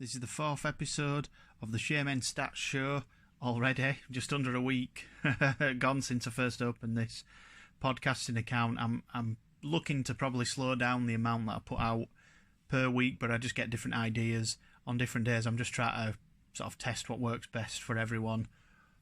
This is the 4th episode of the Shaymen Stats Show already. Just under a week gone since I first opened this podcasting account. I'm looking to probably slow down the amount that I put out per week, but I just get different ideas on different days. I'm just trying to sort of test what works best for everyone.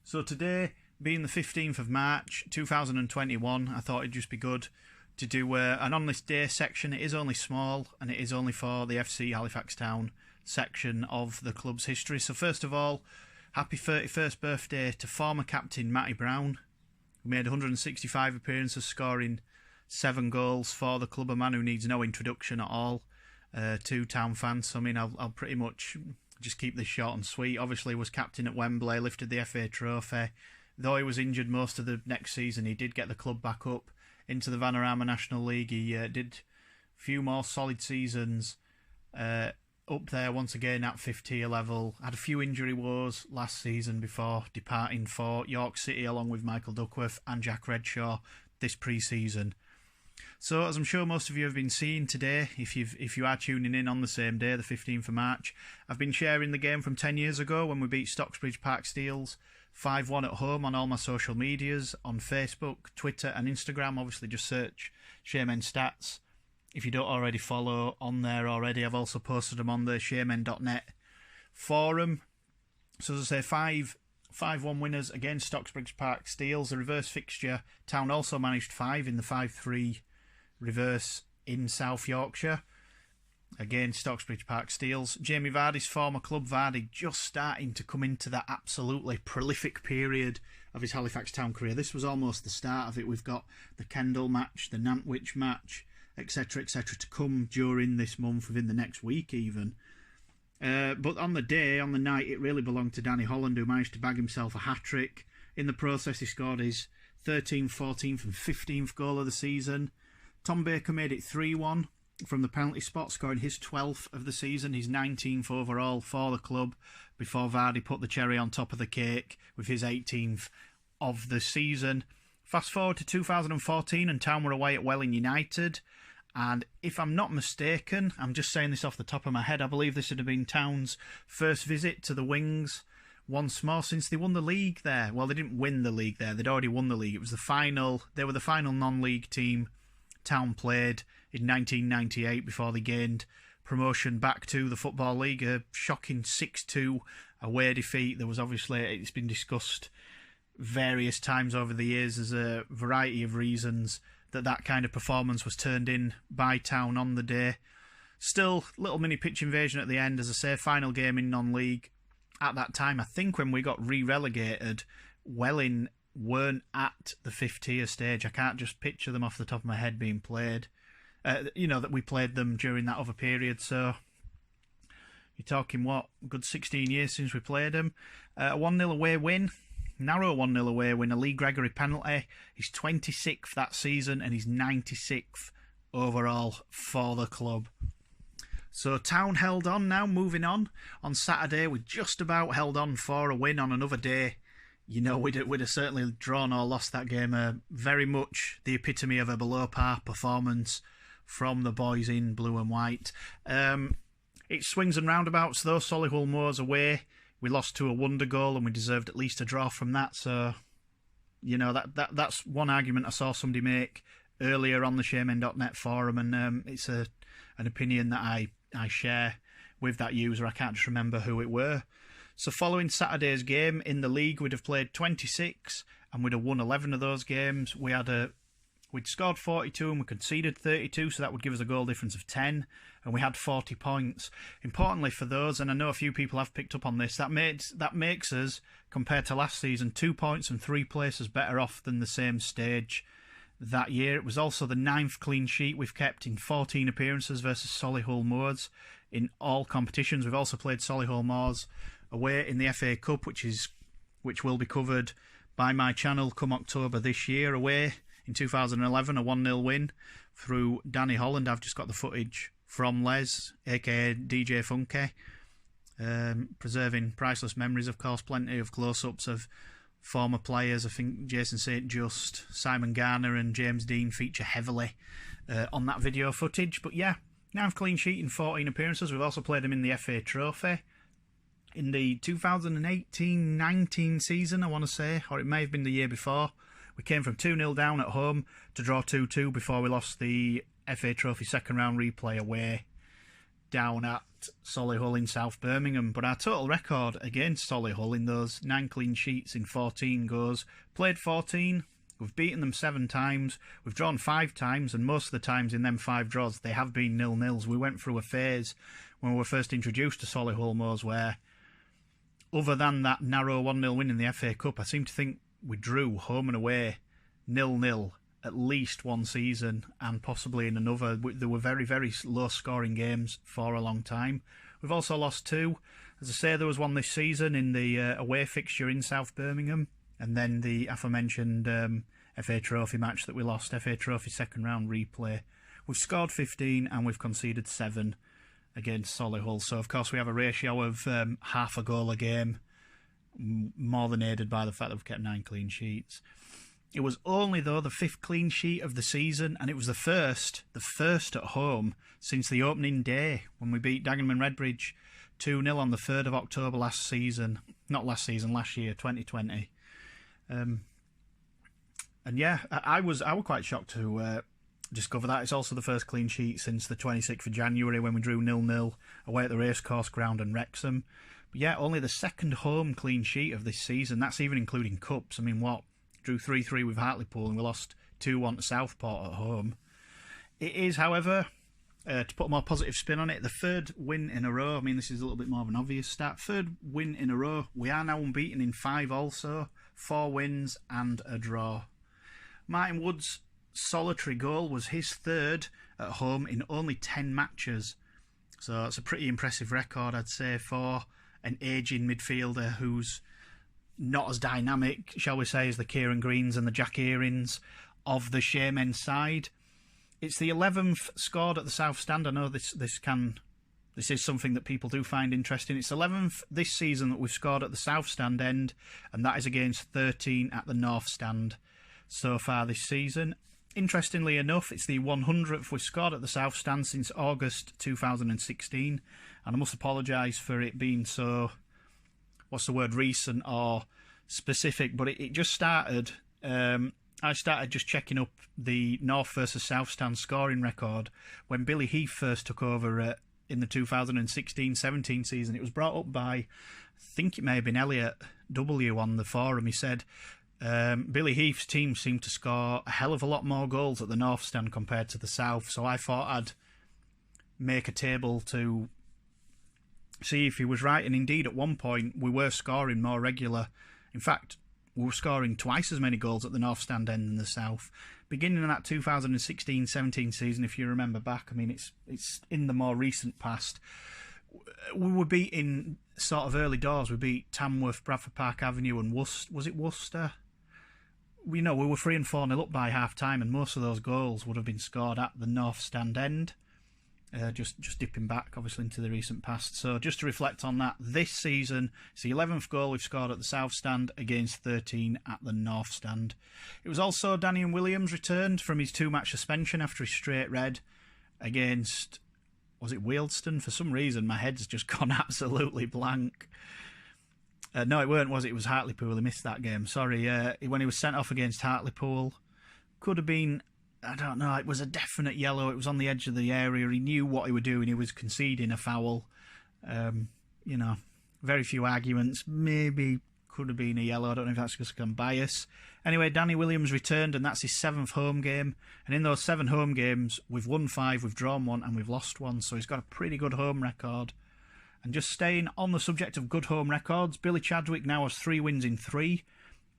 So today, being the 15th of March 2021, I thought it'd just be good to do an On This Day section. It is only small, and it is only for the A.F.C. Halifax Town section of the club's history. So first of all, happy 31st birthday to former captain Matty Brown, who made 165 appearances, scoring 7 goals for the club, a man who needs no introduction at all to Town fans. So, I mean, I'll pretty much just keep this short and sweet. Obviously was captain at Wembley, lifted the FA Trophy. Though he was injured most of the next season, he did get the club back up into the Vanarama National League. He did a few more solid seasons up there once again at 5th-tier level. Had a few injury woes last season before departing for York City along with Michael Duckworth and Jack Redshaw this pre-season. So, as I'm sure most of you have been seeing today, if you are tuning in on the same day, the 15th of March, I've been sharing the game from 10 years ago when we beat Stocksbridge Park Steels 5-1 at home on all my social medias, on Facebook, Twitter and Instagram. Obviously just search Shaymen Stats. If you don't already follow on there already, I've also posted them on the shaymen.net forum. So as I say, 5-1 winners against Stocksbridge Park Steels. The reverse fixture, Town also managed 5 in the 5-3 reverse in South Yorkshire against Stocksbridge Park Steels. Jamie Vardy's former club, Vardy, just starting to come into that absolutely prolific period of his Halifax Town career. This was almost the start of it. We've got the Kendall match, the Nantwich match, etc., to come during this month, within the next week even. But on the night, it really belonged to Danny Holland, who managed to bag himself a hat-trick. In the process, he scored his 13th, 14th and 15th goal of the season. Tom Baker made it 3-1 from the penalty spot, scoring his 12th of the season, his 19th overall for the club, before Vardy put the cherry on top of the cake with his 18th of the season. Fast forward to 2014 and Town were away at Welling United. And if I'm not mistaken, I'm just saying this off the top of my head, I believe this would have been Town's first visit to the Wings once more since they won the league there. Well, they didn't win the league there. They'd already won the league. It was the final. They were the final non-league team Town played in 1998 before they gained promotion back to the Football League. A shocking 6-2 away defeat. There was obviously, it's been discussed various times over the years. There's a variety of reasons that kind of performance was turned in by Town on the day. Still, little mini pitch invasion at the end, as I say, final game in non-league. At that time, I think when we got re-relegated, Welling weren't at the 5th tier stage. I can't just picture them off the top of my head being played. That we played them during that other period. So you're talking, good 16 years since we played them. A 1-0 away win. Narrow 1-0 away win, a Lee Gregory penalty. He's 26th that season and he's 96th overall for the club. So Town held on now, moving on. On Saturday, we just about held on for a win on another day. You know, we'd have certainly drawn or lost that game. Very much the epitome of a below-par performance from the boys in blue and white. It swings and roundabouts, though. Solihull Moors away. We lost to a wonder goal and we deserved at least a draw from that. So, you know, that's one argument I saw somebody make earlier on the Shaymen.net forum, and it's an opinion that I share with that user. I can't just remember who it were. So following Saturday's game in the league, we'd have played 26 and we'd have won 11 of those games. We'd scored 42 and we conceded 32, so that would give us a goal difference of 10, and we had 40 points. Importantly for those, and I know a few people have picked up on this, that makes us, compared to last season, 2 points and 3 places better off than the same stage that year. It was also the 9th clean sheet we've kept in 14 appearances versus Solihull Moors in all competitions. We've also played Solihull Moors away in the FA Cup, which will be covered by my channel come October this year, away in 2011, a 1-0 win through Danny Holland. I've just got the footage from Les, aka DJ Funky, preserving priceless memories, of course. Plenty of close-ups of former players. I think Jason St. Just, Simon Garner and James Dean feature heavily on that video footage. But yeah, 9th clean sheet in 14 appearances. We've also played him in the FA Trophy. In the 2018-19 season, I want to say, or it may have been the year before, we came from 2-0 down at home to draw 2-2 before we lost the FA Trophy second round replay away down at Solihull in South Birmingham. But our total record against Solihull in those 9 clean sheets in 14 goes, played 14, we've beaten them 7 times, we've drawn 5 times, and most of the times in them 5 draws they have been 0-0s. We went through a phase when we were first introduced to Solihull Moors where, other than that narrow 1-0 win in the FA Cup, I seem to think we drew home and away 0-0 at least one season, and possibly in another. There were very, very low scoring games for a long time. We've also lost 2. As I say, there was one this season in the away fixture in South Birmingham, and then the aforementioned FA Trophy match that we lost, FA Trophy second round replay. We've scored 15 and we've conceded 7 against Solihull. So, of course, we have a ratio of half a goal a game, more than aided by the fact that we've kept 9 clean sheets. It was only, though, the 5th clean sheet of the season, and it was the first at home since the opening day when we beat Dagenham and Redbridge 2-0 on the 3rd of October last year, 2020. And yeah, I was quite shocked to discover that. It's also the first clean sheet since the 26th of January when we drew 0-0 away at the Racecourse Ground and Wrexham. But yeah, only the 2nd home clean sheet of this season. That's even including cups. I mean, what? Drew 3-3 with Hartlepool and we lost 2-1 to Southport at home. It is, however, to put a more positive spin on it, the 3rd win in a row. I mean, this is a little bit more of an obvious stat. 3rd win in a row. We are now unbeaten in 5 also. 4 wins and a draw. Martin Wood's solitary goal was his 3rd at home in only 10 matches. So it's a pretty impressive record, I'd say, for an ageing midfielder who's not as dynamic, shall we say, as the Kieran Greens and the Jack Earings of the Shaymen side. It's the 11th scored at the South Stand. I know this is something that people do find interesting. It's 11th this season that we've scored at the South Stand end, and that is against 13 at the North Stand so far this season. Interestingly enough, it's the 100th we've scored at the South Stand since August 2016, and I must apologise for it being so, recent or specific, but it just started. I started just checking up the North versus South Stand scoring record when Billy Heath first took over in the 2016-17 season. It was brought up by, I think it may have been Elliot W on the forum. He said Billy Heath's team seemed to score a hell of a lot more goals at the North Stand compared to the South, so I thought I'd make a table to see if he was right, and indeed at one point we were scoring more regular. In fact, we were scoring twice as many goals at the North Stand end than the South. Beginning in that 2016-17 season, if you remember back, I mean, it's in the more recent past, we were beating sort of early doors. We beat Tamworth, Bradford Park Avenue and Worcester? We were 3 and 4-0 up by half time, and most of those goals would have been scored at the North Stand end. Just dipping back, obviously, into the recent past. So just to reflect on that, this season, it's the 11th goal we've scored at the South Stand against 13 at the North Stand. It was also Danny Williams returned from his 2-match suspension after his straight red against, was it Wealdstone? For some reason, my head's just gone absolutely blank. No, it weren't, was it? It was Hartlepool. He missed that game. Sorry. When he was sent off against Hartlepool, could have been, I don't know, it was a definite yellow. It was on the edge of the area. He knew what he was doing. He was conceding a foul. Very few arguments. Maybe could have been a yellow. I don't know if that's just I'm biased. Anyway, Danny Williams returned, and that's his 7th home game. And in those 7 home games, we've won 5, we've drawn 1, and we've lost 1. So he's got a pretty good home record. And just staying on the subject of good home records, Billy Chadwick now has 3 wins in 3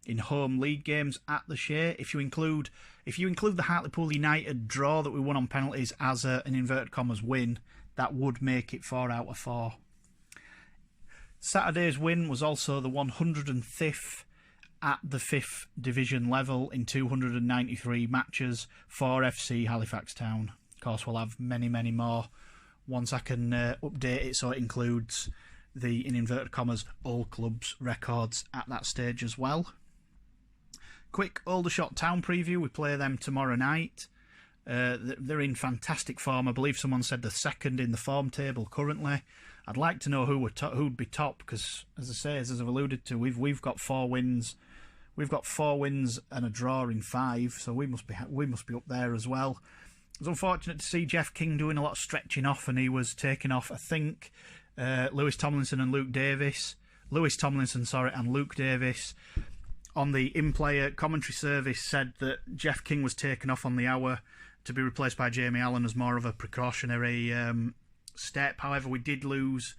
in home league games at the Shay. If you include the Hartlepool United draw that we won on penalties as an inverted commas win, that would make it 4 out of 4. Saturday's win was also the 105th at the 5th division level in 293 matches for A.F.C. Halifax Town. Of course, we'll have many, many more once I can update it so it includes the, in inverted commas, all clubs records at that stage as well. Quick Aldershot Town preview. We play them tomorrow night. They're in fantastic form. I believe someone said they're second in the form table currently. I'd like to know who'd be top, because, as I say, as I've alluded to, we've got 4 wins. We've got 4 wins and a draw in 5, so we must be up there as well. It was unfortunate to see Jeff King doing a lot of stretching off, and he was taking off, I think, Lewis Tomlinson and Luke Davis. And Luke Davis on the in-player commentary service said that Jeff King was taken off on the hour to be replaced by Jamie Allen as more of a precautionary step. However, we did lose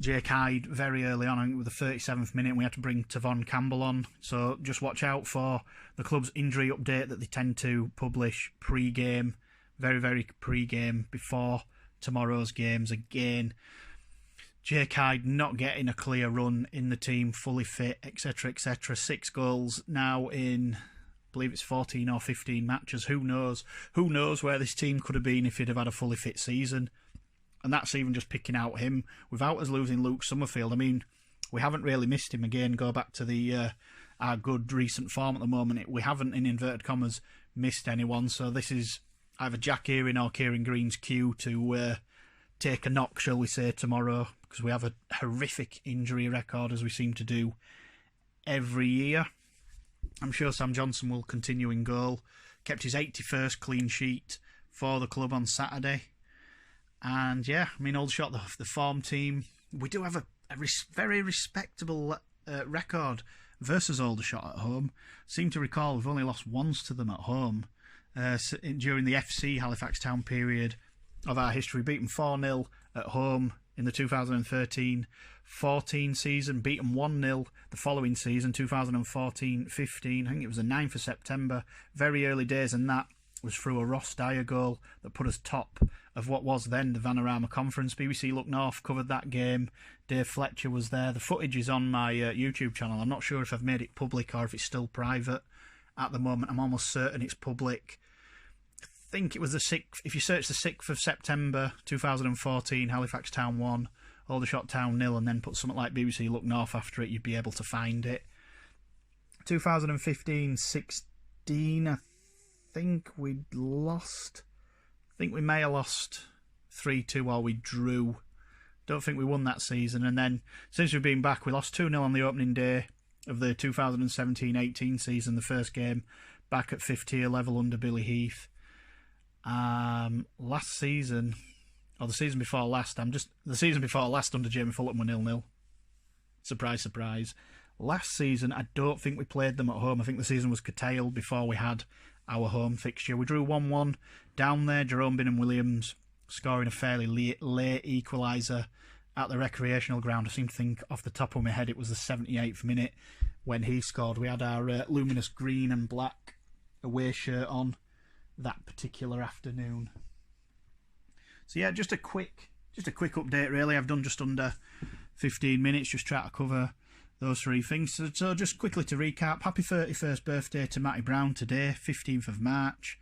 Jake Hyde very early on, I think with the 37th minute, and we had to bring Tavon Campbell on. So just watch out for the club's injury update that they tend to publish pre-game, very pre-game, before tomorrow's games. Again, Jake Hyde not getting a clear run in the team, fully fit, etc. 6 goals now in, I believe it's 14 or 15 matches. Who knows where this team could have been if he'd have had a fully fit season. And that's even just picking out him, without us losing Luke Summerfield. I mean, we haven't really missed him. Again, go back to the our good recent form at the moment. We haven't, in inverted commas, missed anyone. So this is either Jack Earing or Kieran Green's cue to take a knock, shall we say, tomorrow, because we have a horrific injury record, as we seem to do every year. I'm sure Sam Johnson will continue in goal. Kept his 81st clean sheet for the club on Saturday. And yeah, I mean, Aldershot, the form team, we do have a very respectable record versus Aldershot at home. Seem to recall we've only lost once to them at home during the A.F.C. Halifax Town period of our history. Beat them 4-0 at home in the 2013-14 season. Beat them 1-0 the following season, 2014-15. I think it was the 9th of September. Very early days, and that was through a Ross Dyer goal that put us top of what was then the Vanarama Conference. BBC Look North covered that game. Dave Fletcher was there. The footage is on my YouTube channel. I'm not sure if I've made it public or if it's still private at the moment. I'm almost certain it's public. I think it was the 6th. If you search the 6th of September 2014, Halifax Town 1, Aldershot Town 0, and then put something like BBC Look North after it, you'd be able to find it. 2015-16, I think we'd lost. I think we may have lost 3-2 or we drew. Don't think we won that season. And then since we've been back, we lost 2-0 on the opening day of the 2017-18 season, the first game back at 5th tier level under Billy Heath. Last season, or the season before last, the season before last under Jamie Fulton were 0-0. Surprise, surprise. Last season, I don't think we played them at home. I think the season was curtailed before we had our home fixture. We drew 1-1 down there. Jerome Bingham-Williams scoring a fairly late equaliser at the recreational ground. I seem to think off the top of my head it was the 78th minute when he scored. We had our luminous green and black away shirt on that particular afternoon. So yeah, just a quick update really. I've done just under 15 minutes, just try to cover those 3 things. So just quickly to recap, happy 31st birthday to Matty Brown today, 15th of March.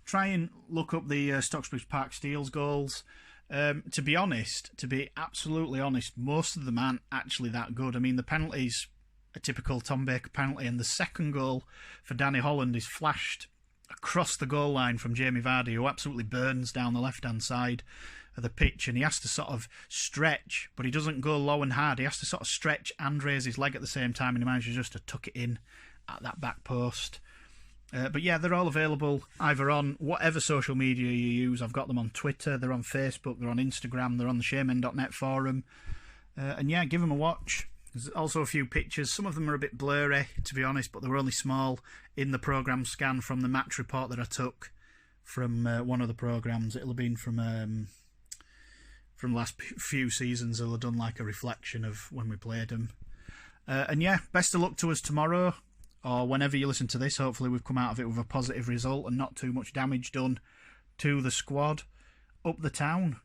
Try and look up the Stocksbridge Park Steels goals. To be absolutely honest, most of them aren't actually that good. I mean, the penalty's a typical Tom Baker penalty, and the second goal for Danny Holland is flashed across the goal line from Jamie Vardy, who absolutely burns down the left-hand side of the pitch, and he has to sort of stretch, but he doesn't go low and hard. He has to sort of stretch and raise his leg at the same time, and he manages just to tuck it in at that back post. But yeah, they're all available either on whatever social media you use. I've got them on Twitter, they're on Facebook, they're on Instagram, they're on the Shaymen.net forum. And yeah, give them a watch. There's also a few pictures. Some of them are a bit blurry, to be honest, but they were only small in the programme scan from the match report that I took from one of the programmes. It'll have been from the last few seasons. They'll have done like a reflection of when we played them. And yeah, best of luck to us tomorrow, or whenever you listen to this. Hopefully we've come out of it with a positive result and not too much damage done to the squad. Up the town.